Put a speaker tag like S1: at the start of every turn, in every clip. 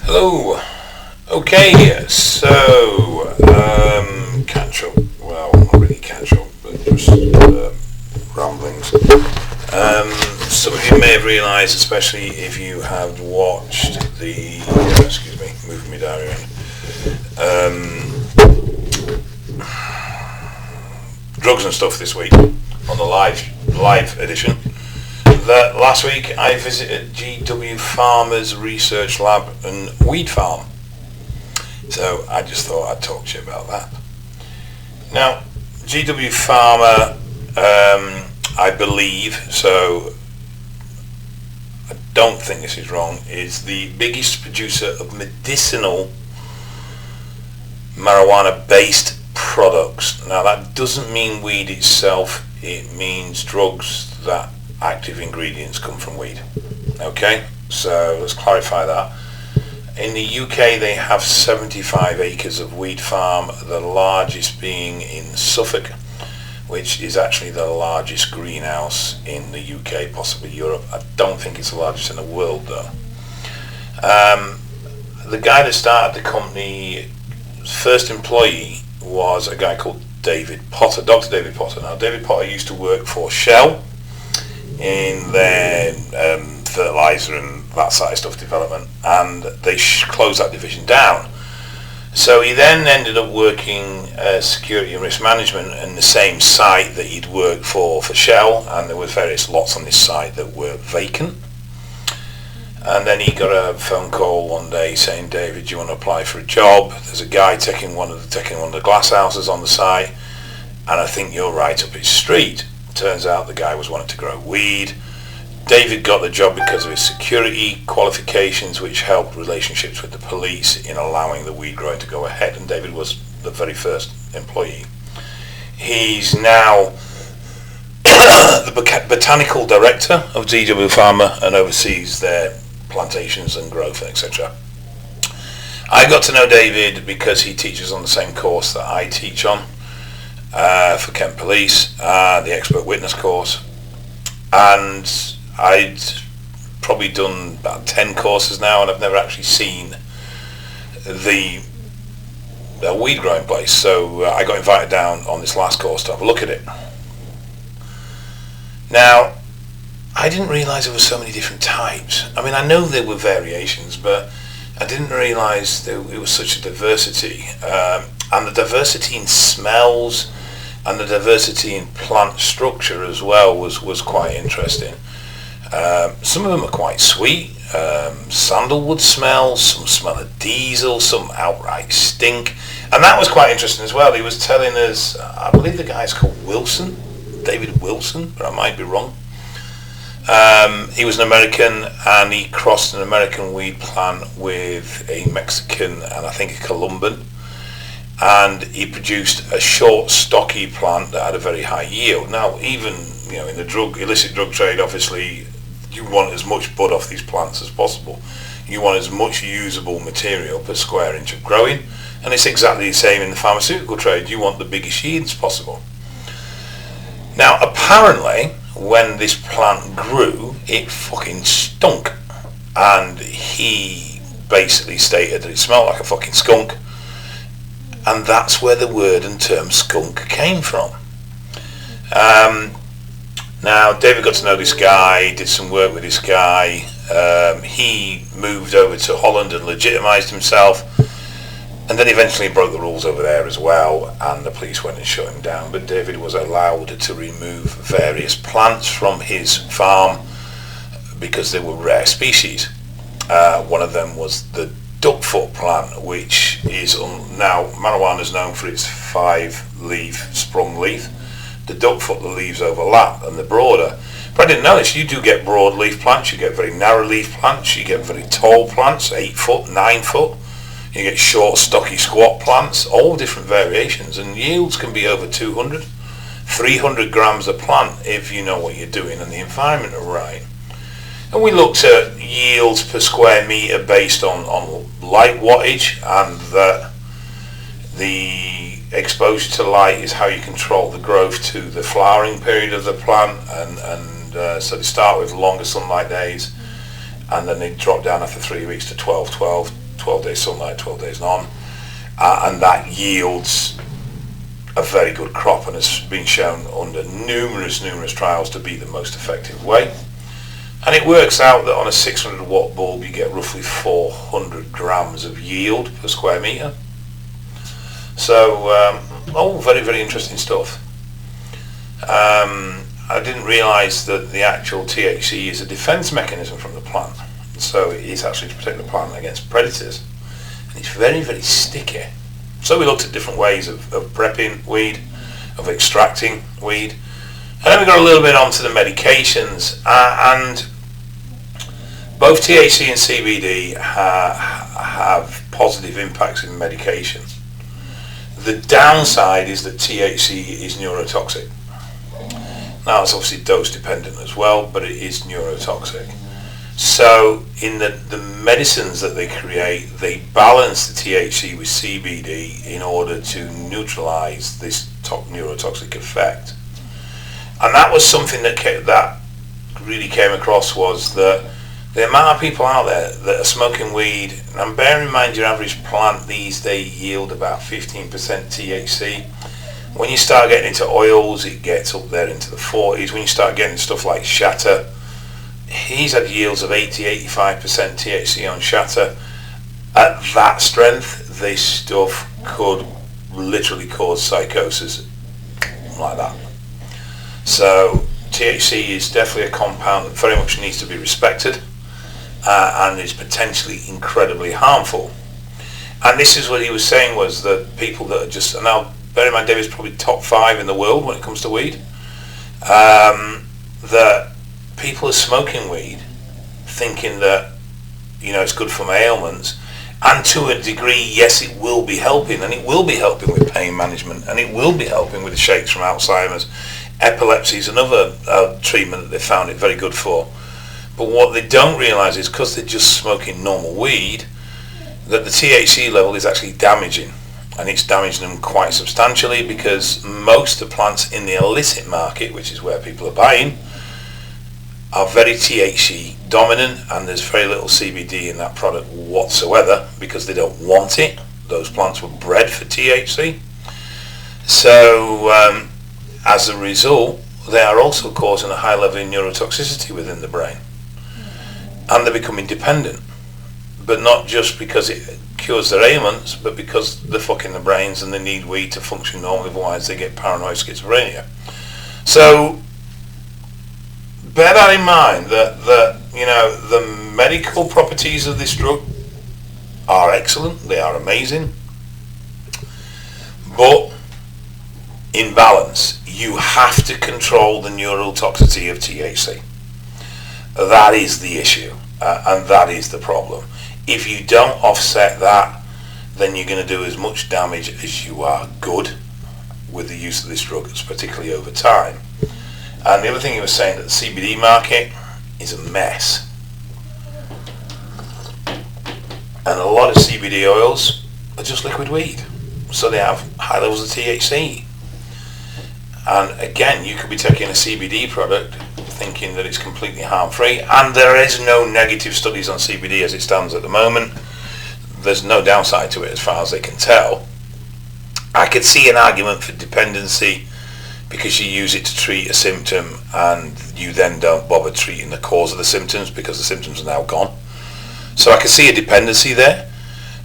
S1: Hello. Okay, so catch up. Well, not really catch up, but just ramblings. Some of you may have realised, especially if you have watched the excuse me, moving my diary around. Drugs and stuff this week on the live edition. That last week I visited GW Pharma's research lab and weed farm. So I just thought I'd talk to you about that. Now, GW Pharma, I believe, so I don't think this is wrong, is the biggest producer of medicinal marijuana-based products. Now that doesn't mean weed itself, it means drugs that active ingredients come from weed. Okay, so let's clarify that. In the UK they have 75 acres of weed farm, the largest being in Suffolk, which is actually the largest greenhouse in the UK, possibly Europe. I don't think it's the largest in the world though. The guy that started the company, first employee, was a guy called David Potter, Dr. David Potter. Now David Potter used to work for Shell in their fertilizer and that side of stuff development, and they closed that division down. So he then ended up working security and risk management in the same site that he'd worked for Shell, and there were various lots on this site that were vacant. And then he got a phone call one day saying, "David, do you want to apply for a job? There's a guy taking one of the glass houses on the site, and I think you're right up his street." Turns out the guy was wanting to grow weed. David got the job because of his security qualifications, which helped relationships with the police in allowing the weed growing to go ahead, and David was the very first employee. He's now the botanical director of GW Pharma and oversees their plantations and growth, etc. I got to know David because he teaches on the same course that I teach on for Kent Police, the expert witness course, and I'd probably done about 10 courses now, and I've never actually seen the weed growing place, so I got invited down on this last course to have a look at it. Now, I didn't realise there were so many different types. I mean, I know there were variations, but I didn't realise there was such a diversity, and the diversity in smells and the diversity in plant structure as well was quite interesting. Some of them are quite sweet, sandalwood smells, some smell of diesel, some outright stink, and that was quite interesting as well. He was telling us, I believe the guy's called Wilson, David Wilson, but I might be wrong. He was an American, and he crossed an American weed plant with a Mexican and I think a Colombian, and he produced a short, stocky plant that had a very high yield. Now, even in the illicit drug trade, obviously, you want as much bud off these plants as possible. You want as much usable material per square inch of growing, and it's exactly the same in the pharmaceutical trade. You want the biggest yields possible. Now, apparently, when this plant grew, it fucking stunk, and he basically stated that it smelled like a fucking skunk, and that's where the word and term skunk came from. Now, David got to know this guy, did some work with this guy. He moved over to Holland and legitimised himself, and then eventually broke the rules over there as well, and the police went and shut him down. But David was allowed to remove various plants from his farm because they were rare species. One of them was the duckfoot plant, which is now marijuana is known for its 5-leaf sprung leaf. The duckfoot, the leaves overlap and they're broader. But I didn't know this. You do get broad leaf plants, you get very narrow leaf plants, you get very tall plants, 8 foot, 9 foot. You get short, stocky, squat plants, all different variations, and yields can be over 200, 300 grams a plant if you know what you're doing and the environment are right. And we looked at yields per square metre based on light wattage, and that the exposure to light is how you control the growth to the flowering period of the plant, and so they start with longer sunlight days, and then they drop down after 3 weeks to 12, 12 days sunlight, 12 days on, and that yields a very good crop, and has been shown under numerous trials to be the most effective way. And it works out that on a 600 watt bulb you get roughly 400 grams of yield per square metre. So, very interesting stuff. I didn't realise that the actual THC is a defence mechanism from the plant. So it is actually to protect the plant against predators. And it's very sticky. So we looked at different ways of prepping weed, of extracting weed. And then we got a little bit onto the medications. And both THC and CBD have positive impacts in medication. The downside is that THC is neurotoxic. Now it's obviously dose dependent as well, but it is neurotoxic. So in the medicines that they create, they balance the THC with CBD in order to neutralize this neurotoxic effect. And that was something that really came across, was that the amount of people out there that are smoking weed, and bear in mind your average plant these days yield about 15% THC. When you start getting into oils, it gets up there into the 40s. When you start getting stuff like shatter, he's had yields of 80-85% THC on shatter. At that strength, this stuff could literally cause psychosis like that. So THC is definitely a compound that very much needs to be respected, and is potentially incredibly harmful. And this is what he was saying, was that people that are just, now bear in mind David's probably top 5 in the world when it comes to weed, that people are smoking weed thinking that, it's good for my ailments, and to a degree, yes, it will be helping, and it will be helping with pain management, and it will be helping with the shakes from Alzheimer's. Epilepsy is another treatment that they found it very good for. But what they don't realise is, because they're just smoking normal weed, that the THC level is actually damaging, and it's damaging them quite substantially, because most of the plants in the illicit market, which is where people are buying, are very THC dominant, and there's very little CBD in that product whatsoever, because they don't want it. Those plants were bred for THC. So as a result, they are also causing a high level of neurotoxicity within the brain, and they're becoming dependent. But not just because it cures their ailments, but because they're fucking their brains and they need weed to function normally, otherwise they get paranoid schizophrenia. So bear that in mind, that the medical properties of this drug are excellent, they are amazing, but in balance, you have to control the neural toxicity of THC. That is the issue, and that is the problem. If you don't offset that, then you're going to do as much damage as you are good with the use of this drug, particularly over time. And the other thing he was saying, that the CBD market is a mess. And a lot of CBD oils are just liquid weed. So they have high levels of THC. And again, you could be taking a CBD product thinking that it's completely harm-free, and there is no negative studies on CBD as it stands at the moment. There's no downside to it as far as they can tell. I could see an argument for dependency, because you use it to treat a symptom and you then don't bother treating the cause of the symptoms because the symptoms are now gone. So I can see a dependency there,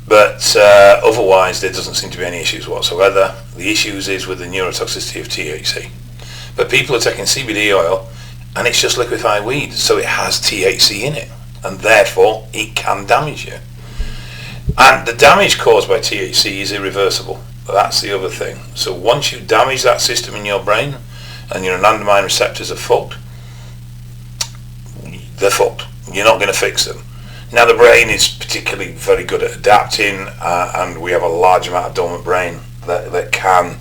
S1: but otherwise there doesn't seem to be any issues whatsoever. The issues is with the neurotoxicity of THC. But people are taking CBD oil and it's just liquefied weed, so it has THC in it, and therefore it can damage you. And the damage caused by THC is irreversible. That's the other thing. So once you damage that system in your brain and your anandamide receptors are fucked, they're fucked. You're not going to fix them. Now the brain is particularly very good at adapting, and we have a large amount of dormant brain that can,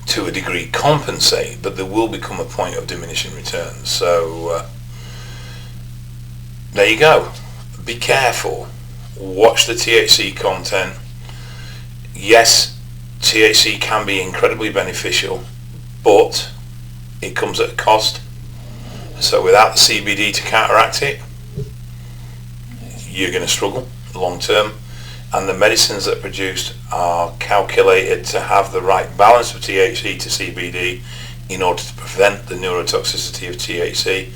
S1: to a degree, compensate, but there will become a point of diminishing returns. So there you go. Be careful. Watch the THC content. Yes, THC can be incredibly beneficial, but it comes at a cost. So without the CBD to counteract it, you're going to struggle long term. and the medicines that are produced are calculated to have the right balance of THC to CBD in order to prevent the neurotoxicity of THC.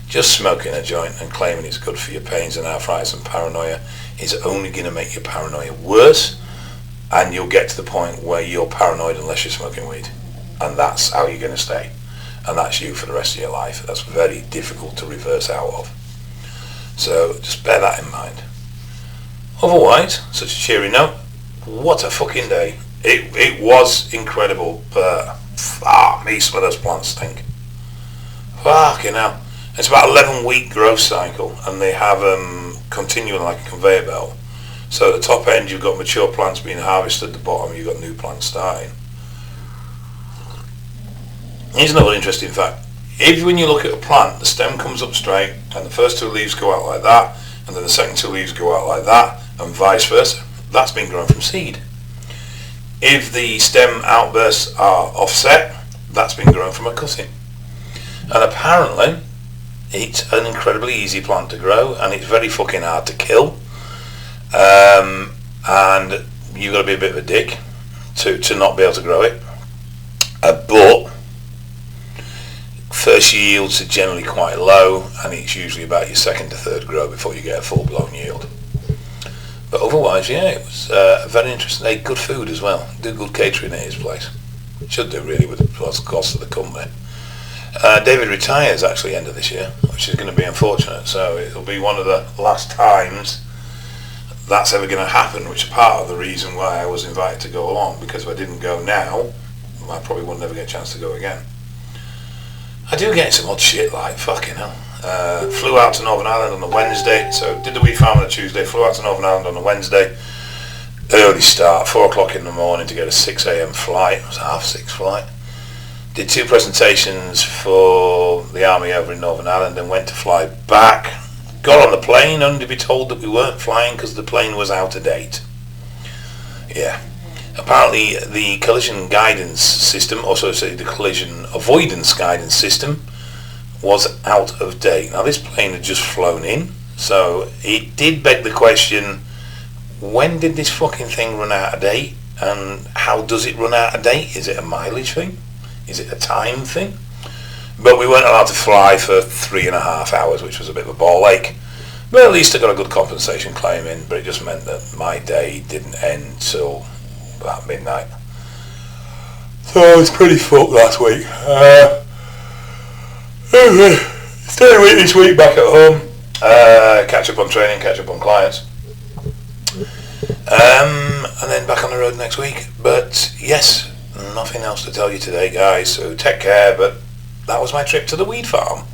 S1: Just smoking a joint and claiming it's good for your pains and arthritis and paranoia is only going to make your paranoia worse, and you'll get to the point where you're paranoid unless you're smoking weed, and that's how you're going to stay, and that's you for the rest of your life. That's very difficult to reverse out of. So just bear that in mind. Otherwise, such a cheery note, what a fucking day. It was incredible, but fuck me, some of those plants stink. Fucking hell. It's about 11-week growth cycle, and they have continuing like a conveyor belt. So at the top end you've got mature plants being harvested, at the bottom you've got new plants starting. Here's another interesting fact. If when you look at a plant, the stem comes up straight, and the first two leaves go out like that, and then the second two leaves go out like that, and vice versa, that's been grown from seed. If the stem outbursts are offset, that's been grown from a cutting. And apparently it's an incredibly easy plant to grow, and it's very fucking hard to kill, and you've got to be a bit of a dick to not be able to grow it, but first yields are generally quite low, and it's usually about your second to third grow before you get a full-blown yield. But otherwise, yeah, it was a very interesting day. Good food as well. Do good catering at his place. Should do, really, with the cost of the company. David retires actually end of this year, which is going to be unfortunate, so it'll be one of the last times that's ever going to happen, which is part of the reason why I was invited to go along, because if I didn't go now, I probably would never get a chance to go again. I do get some odd shit like fucking hell. Flew out to Northern Ireland on the Wednesday, so did the wheat farm on the Tuesday, flew out to Northern Ireland on the Wednesday, early start, 4 o'clock in the morning to get a 6 a.m. flight. It was a 6:30 flight. Did 2 presentations for the army over in Northern Ireland and went to fly back. Got on the plane only to be told that we weren't flying because the plane was out of date. Yeah. Apparently the collision guidance system, also the collision avoidance guidance system, was out of date. Now this plane had just flown in, so it did beg the question, when did this fucking thing run out of date, and how does it run out of date? Is it a mileage thing? Is it a time thing? But we weren't allowed to fly for 3.5 hours, which was a bit of a ball ache. But at least I got a good compensation claim in, but it just meant that my day didn't end till about midnight. So I was pretty fucked last week. Stay a week this week back at home. Catch up on training, catch up on clients. And then back on the road next week. But yes, nothing else to tell you today, guys, so take care. But that was my trip to the weed farm.